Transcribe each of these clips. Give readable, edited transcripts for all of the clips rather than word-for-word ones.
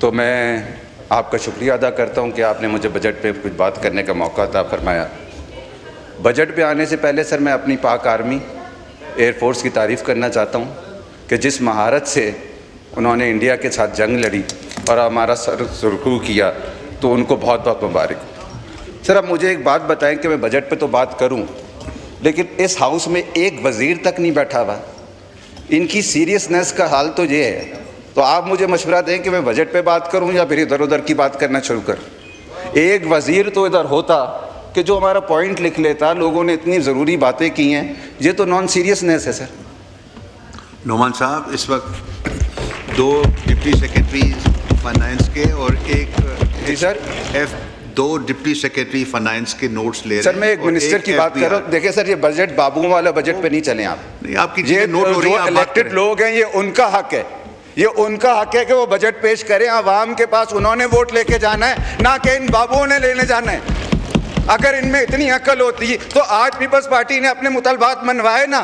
तो मैं आपका शुक्रिया अदा करता हूं कि आपने मुझे बजट पे कुछ बात करने का मौका अता फरमाया। बजट पे आने से पहले सर मैं अपनी पाक आर्मी एयरफोर्स की तारीफ़ करना चाहता हूं कि जिस महारत से उन्होंने इंडिया के साथ जंग लड़ी और हमारा सर सुरखरू किया, तो उनको बहुत बहुत मुबारक। सर अब मुझे एक बात बताएं कि मैं बजट पे तो बात करूं, लेकिन इस हाउस में एक वज़ीर तक नहीं बैठा हुआ। इनकी सीरियसनेस का हाल तो ये है। तो आप मुझे मशवरा दें कि मैं बजट पे बात करूं या फिर इधर उधर की बात करना शुरू करूं। एक वज़ीर तो इधर होता कि जो हमारा पॉइंट लिख लेता। लोगों ने इतनी ज़रूरी बातें की हैं, ये तो नॉन सीरियसनेस है सर। नोमान साहब, इस वक्त 2 डिप्टी सेक्रेटरी फाइनेंस के और एक जी सर, 2 डिप्टी सेक्रेटरी फाइनेंस के नोट्स ले रहे हैं। सर मैं एक मिनिस्टर की बात कर रहा हूँ। देखिए सर, ये बजट बाबुओं वाला बजट पे नहीं चले आप। नहीं, आपकी ये नोट हो रही है, जो इलेक्टेड लोग हैं, ये उनका हक है। ये उनका हक है कि वो बजट पेश करें। आवाम के पास उन्होंने वोट लेके जाना है, ना कि इन बाबुओं ने लेने जाना है। अगर इनमें इतनी अकल होती तो आज पीपल्स पार्टी ने अपने मुतालबात मनवाए ना,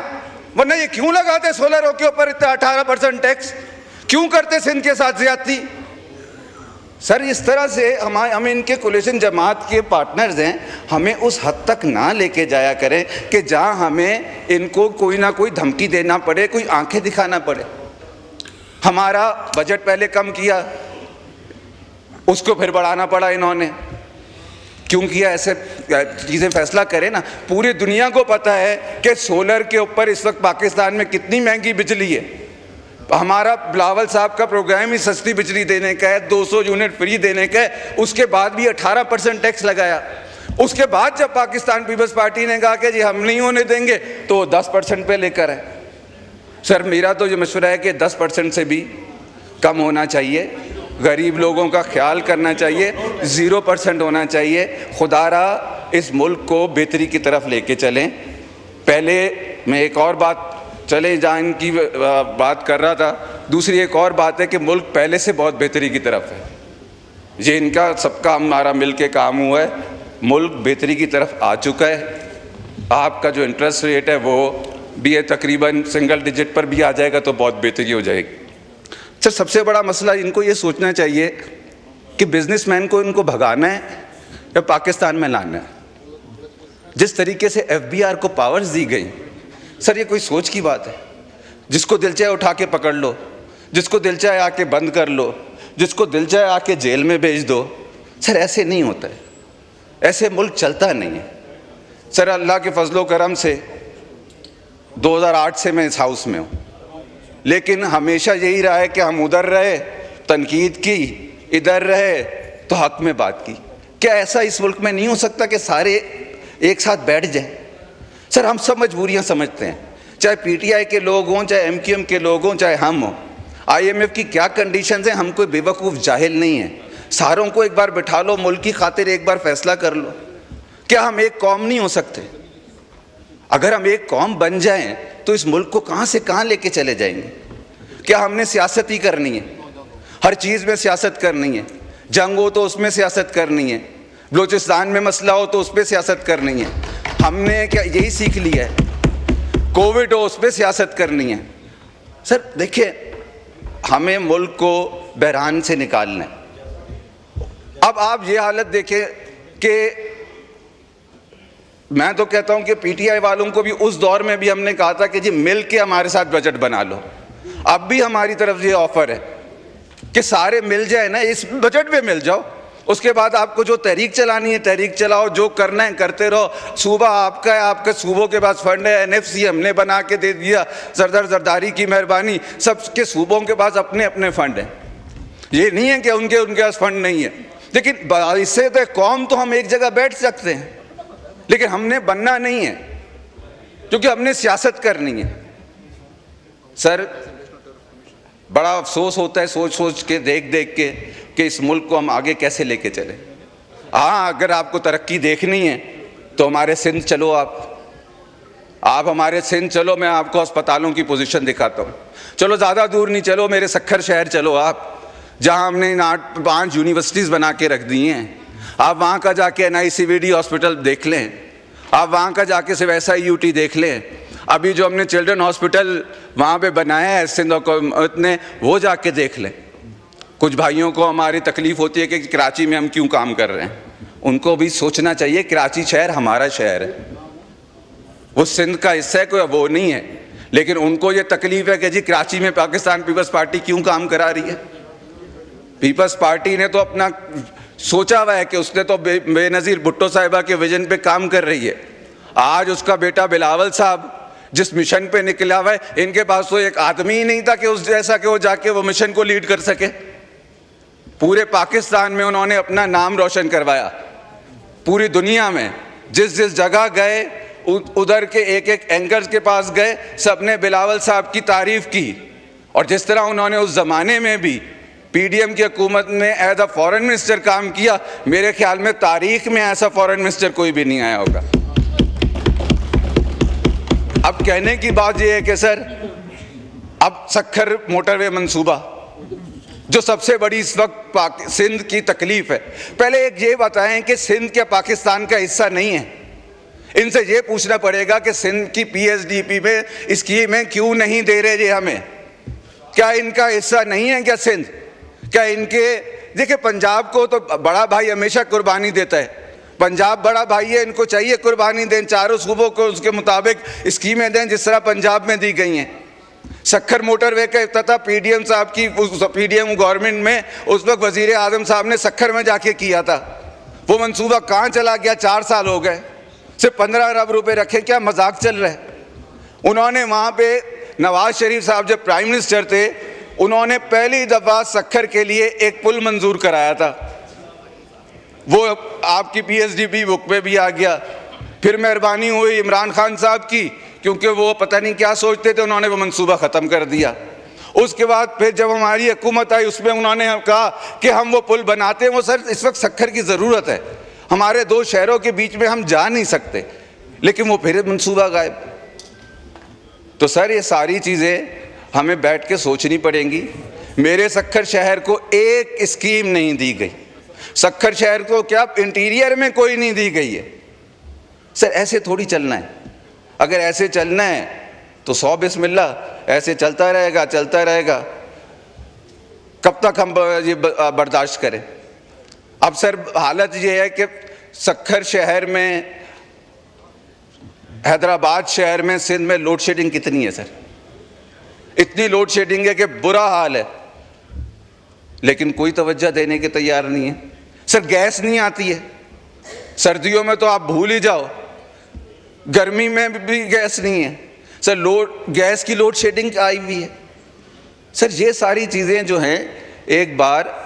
वरना ये क्यों लगाते सोलरों के ऊपर इतना 18% टैक्स? क्यों करते सिंध के साथ ज्यादती? सर इस तरह से हम इनके कोलिशन जमात के पार्टनर्स हैं, हमें उस हद तक ना लेके जाया करें कि जहां हमें इनको कोई ना कोई धमकी देना पड़े, कोई आंखें दिखाना पड़े। हमारा बजट पहले कम किया, उसको फिर बढ़ाना पड़ा इन्होंने। क्यों किया? ऐसे चीज़ें फैसला करें ना। पूरी दुनिया को पता है कि सोलर के ऊपर इस वक्त पाकिस्तान में कितनी महंगी बिजली है। हमारा बिलावल साहब का प्रोग्राम ही सस्ती बिजली देने का है, 200 यूनिट फ्री देने का है। उसके बाद भी 18% टैक्स लगाया। उसके बाद जब पाकिस्तान पीपल्स पार्टी ने कहा कि जी हम नहीं होने देंगे, तो 10% पे लेकर है। सर मेरा तो ये मशवरा है कि 10% से भी कम होना चाहिए। गरीब लोगों का ख्याल करना चाहिए, 0% होना चाहिए। खुदारा इस मुल्क को बेहतरी की तरफ लेके चलें। पहले मैं एक और बात, चले जहाँ इनकी बात कर रहा था, दूसरी एक और बात है कि मुल्क पहले से बहुत बेहतरी की तरफ है। ये इनका सबका हमारा मिल के काम हुआ है, मुल्क बेहतरी की तरफ आ चुका है। आपका जो इंटरेस्ट रेट है वो भी तकरीबन सिंगल डिजिट पर भी आ जाएगा तो बहुत बेहतरी हो जाएगी। सर सबसे बड़ा मसला इनको ये सोचना चाहिए कि बिजनेसमैन को इनको भगाना है या पाकिस्तान में लाना है। जिस तरीके से FBI को पावर्स दी गई, सर ये कोई सोच की बात है? जिसको दिल चाहे उठा के पकड़ लो, जिसको दिल चाहे आके बंद कर लो, जिसको दिल चाहे आके जेल में भेज दो। सर ऐसे नहीं होता है, ऐसे मुल्क चलता नहीं है। सर अल्लाह के फजलो करम से 2008 से मैं इस हाउस में हूँ, लेकिन हमेशा यही रहा है कि हम उधर रहे तनकीद की, इधर रहे तो हक में बात की। क्या ऐसा इस मुल्क में नहीं हो सकता कि सारे एक साथ बैठ जाएं? सर हम सब मजबूरियां समझते हैं, चाहे PTI के लोग हों, चाहे MQM के लोग हों, चाहे हम हों। IMF की क्या कंडीशंस हैं, हम कोई बेवकूफ़ जाहिल नहीं है। सारों को एक बार बिठा लो, मुल्क की खातिर एक बार फैसला कर लो। क्या हम एक कौम नहीं हो सकते? अगर हम एक कौम बन जाएं तो इस मुल्क को कहाँ से कहाँ लेके चले जाएंगे? क्या हमने सियासत ही करनी है? हर चीज़ में सियासत करनी है। जंग हो तो उसमें सियासत करनी है, बलूचिस्तान में मसला हो तो उस पर सियासत करनी है। हमने क्या यही सीख लिया है? कोविड हो उस पर सियासत करनी है। सर देखिए, हमें मुल्क को बहरान से निकालना है। अब आप ये हालत देखें कि मैं तो कहता हूं कि PTI वालों को भी उस दौर में भी हमने कहा था कि जी मिल के हमारे साथ बजट बना लो। अब भी हमारी तरफ से ये ऑफर है कि सारे मिल जाए ना, इस बजट में मिल जाओ। उसके बाद आपको जो तहरीक चलानी है तहरीक चलाओ, जो करना है करते रहो। सूबा आपका है, आपके सूबों के पास फंड है। NFC हमने बना के दे दिया, सरदार जरदारी की मेहरबानी। सबके सूबों के पास अपने अपने फंड हैं। ये नहीं है कि उनके पास फंड नहीं है, लेकिन इससे तो कौम तो हम एक जगह बैठ सकते हैं, लेकिन हमने बनना नहीं है, क्योंकि हमने सियासत करनी है। सर बड़ा अफसोस होता है सोच सोच के, देख देख के कि इस मुल्क को हम आगे कैसे लेके चले। हाँ, अगर आपको तरक्की देखनी है तो हमारे सिंध चलो। आप हमारे सिंध चलो, मैं आपको अस्पतालों की पोजीशन दिखाता हूँ। चलो ज़्यादा दूर नहीं, चलो मेरे सखर शहर चलो आप, जहाँ हमने 5 यूनिवर्सिटीज़ बना के रख दी हैं। आप वहाँ का जाके NICVD हॉस्पिटल देख लें, आप वहाँ का जाके सिर्फ SIUT देख लें। अभी जो हमने चिल्ड्रन हॉस्पिटल वहाँ पे बनाया है सिंध हुकूमत ने, वो जाके देख लें। कुछ भाइयों को हमारी तकलीफ होती है कि कराची में हम क्यों काम कर रहे हैं। उनको भी सोचना चाहिए कराची शहर हमारा शहर है, वो सिंध का हिस्सा है, कोई वो नहीं है। लेकिन उनको ये तकलीफ है कि जी कराची में पाकिस्तान पीपल्स पार्टी क्यों काम करा रही है। पीपल्स पार्टी ने तो अपना सोचा हुआ है कि उसने तो बेनज़ीर भुट्टो साहिबा के विजन पे काम कर रही है। आज उसका बेटा बिलावल साहब जिस मिशन पे निकला हुआ है, इनके पास तो एक आदमी ही नहीं था कि उस जैसा कि वो जाके वो मिशन को लीड कर सके। पूरे पाकिस्तान में उन्होंने अपना नाम रोशन करवाया, पूरी दुनिया में जिस जिस जगह गए उधर के एक एक एंकर्स के पास गए, सबने बिलावल साहब की तारीफ की। और जिस तरह उन्होंने उस ज़माने में भी पीडीएम की हुकूमत में एज अ फॉरेन मिनिस्टर काम किया, मेरे ख्याल में तारीख में ऐसा फॉरेन मिनिस्टर कोई भी नहीं आया होगा। अब कहने की बात यह है कि सर, अब सक्खर मोटरवे मंसूबा जो सबसे बड़ी इस वक्त सिंध की तकलीफ है, पहले एक ये बताएं कि सिंध क्या पाकिस्तान का हिस्सा नहीं है। इनसे ये पूछना पड़ेगा कि सिंध की पीएसडीपी में स्कीमें क्यों नहीं दे रहे जी हमें, क्या इनका हिस्सा नहीं है क्या सिंध? क्या इनके, देखिए पंजाब को तो बड़ा भाई हमेशा कुर्बानी देता है, पंजाब बड़ा भाई है, इनको चाहिए कुर्बानी दें, चारों सूबों को उसके मुताबिक स्कीमें दें जिस तरह पंजाब में दी गई हैं। सक्खर मोटरवे का इफ्तिताह पीडीएम साहब की पीडीएम गवर्नमेंट में उस वक्त वजीर आजम साहब ने सक्खर में जाके किया था। वो मंसूबा कहाँ चला गया? 4 साल हो गए, सिर्फ 15 अरब रुपए रखे, क्या मजाक चल रहा है? उन्होंने वहाँ पे नवाज शरीफ साहब जब प्राइम मिनिस्टर थे, उन्होंने पहली दफ़ा सक्खर के लिए एक पुल मंजूर कराया था, वो आपकी पीएसडीपी बुक पे भी आ गया। फिर मेहरबानी हुई इमरान खान साहब की, क्योंकि वो पता नहीं क्या सोचते थे, उन्होंने वो मंसूबा ख़त्म कर दिया। उसके बाद फिर जब हमारी हुकूमत आई, उसमें उन्होंने कहा कि हम वो पुल बनाते हैं। वो सर इस वक्त सक्खर की ज़रूरत है, हमारे 2 शहरों के बीच में हम जा नहीं सकते, लेकिन वो फिर मंसूबा गायब। तो सर ये सारी चीज़ें हमें बैठ के सोचनी पड़ेंगी। मेरे सक्खर शहर को एक स्कीम नहीं दी गई, सक्खर शहर को क्या इंटीरियर में कोई नहीं दी गई है। सर ऐसे थोड़ी चलना है, अगर ऐसे चलना है तो 100 बिस्मिल्लाह, ऐसे चलता रहेगा चलता रहेगा, कब तक हम ये बर्दाश्त करें। अब सर हालत ये है कि सक्खर शहर में, हैदराबाद शहर में, सिंध में लोड शेडिंग कितनी है सर? इतनी लोड शेडिंग है कि बुरा हाल है, लेकिन कोई तवज्जो देने के तैयार नहीं है। सर गैस नहीं आती है, सर्दियों में तो आप भूल ही जाओ, गर्मी में भी गैस नहीं है सर, गैस की लोड शेडिंग आई हुई है। सर ये सारी चीज़ें जो हैं, एक बार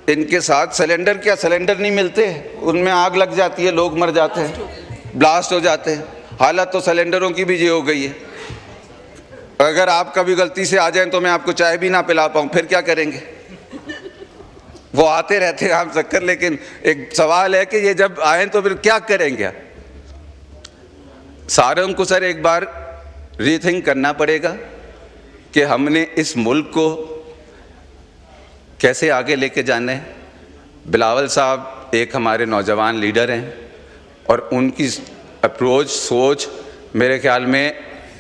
इनके साथ सिलेंडर नहीं मिलते, उनमें आग लग जाती है, लोग मर जाते हैं, ब्लास्ट हो जाते हैं। हालत तो सिलेंडरों की भी ये हो गई है, अगर आप कभी गलती से आ जाएं तो मैं आपको चाय भी ना पिला पाऊँ, फिर क्या करेंगे? वो आते रहते हैं आप सक्खर, लेकिन एक सवाल है कि ये जब आए तो फिर क्या करेंगे? सारों को सर एक बार रीथिंक करना पड़ेगा कि हमने इस मुल्क को कैसे आगे लेके जाना है। बिलावल साहब एक हमारे नौजवान लीडर हैं और उनकी अप्रोच, सोच मेरे ख्याल में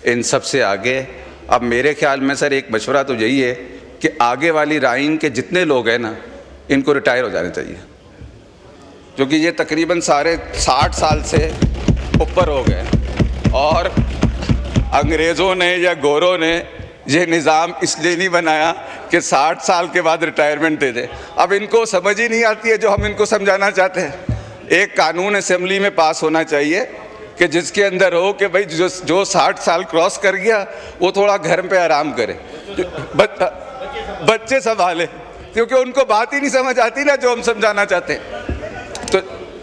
इन सब से आगे। अब मेरे ख्याल में सर एक मशवरा तो यही है कि आगे वाली लाइन के जितने लोग हैं ना, इनको रिटायर हो जाने चाहिए, क्योंकि ये तकरीबन सारे 60 साल से ऊपर हो गए और अंग्रेज़ों ने या गोरों ने ये निज़ाम इसलिए नहीं बनाया कि 60 साल के बाद रिटायरमेंट दे दे। अब इनको समझ ही नहीं आती है जो हम इनको समझाना चाहते हैं। एक कानून असेंबली में पास होना चाहिए कि जिसके अंदर हो कि भाई जो 60 साल क्रॉस कर गया वो थोड़ा घर पे आराम करे, बच्चे संभाले, क्योंकि उनको बात ही नहीं समझ आती ना जो हम समझाना चाहते हैं। तो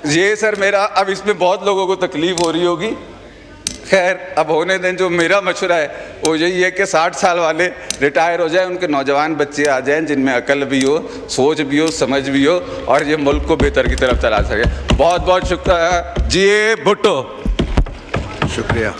ये सर मेरा, अब इसमें बहुत लोगों को तकलीफ़ हो रही होगी, खैर अब होने दें। जो मेरा मशवरा है वो यही है कि 60 साल वाले रिटायर हो जाएं, उनके नौजवान बच्चे आ जाएं जिनमें अकल भी हो, सोच भी हो, समझ भी हो और ये मुल्क को बेहतर की तरफ चला सके। बहुत बहुत शुक्रिया जी भुट्टो। शुक्रिया।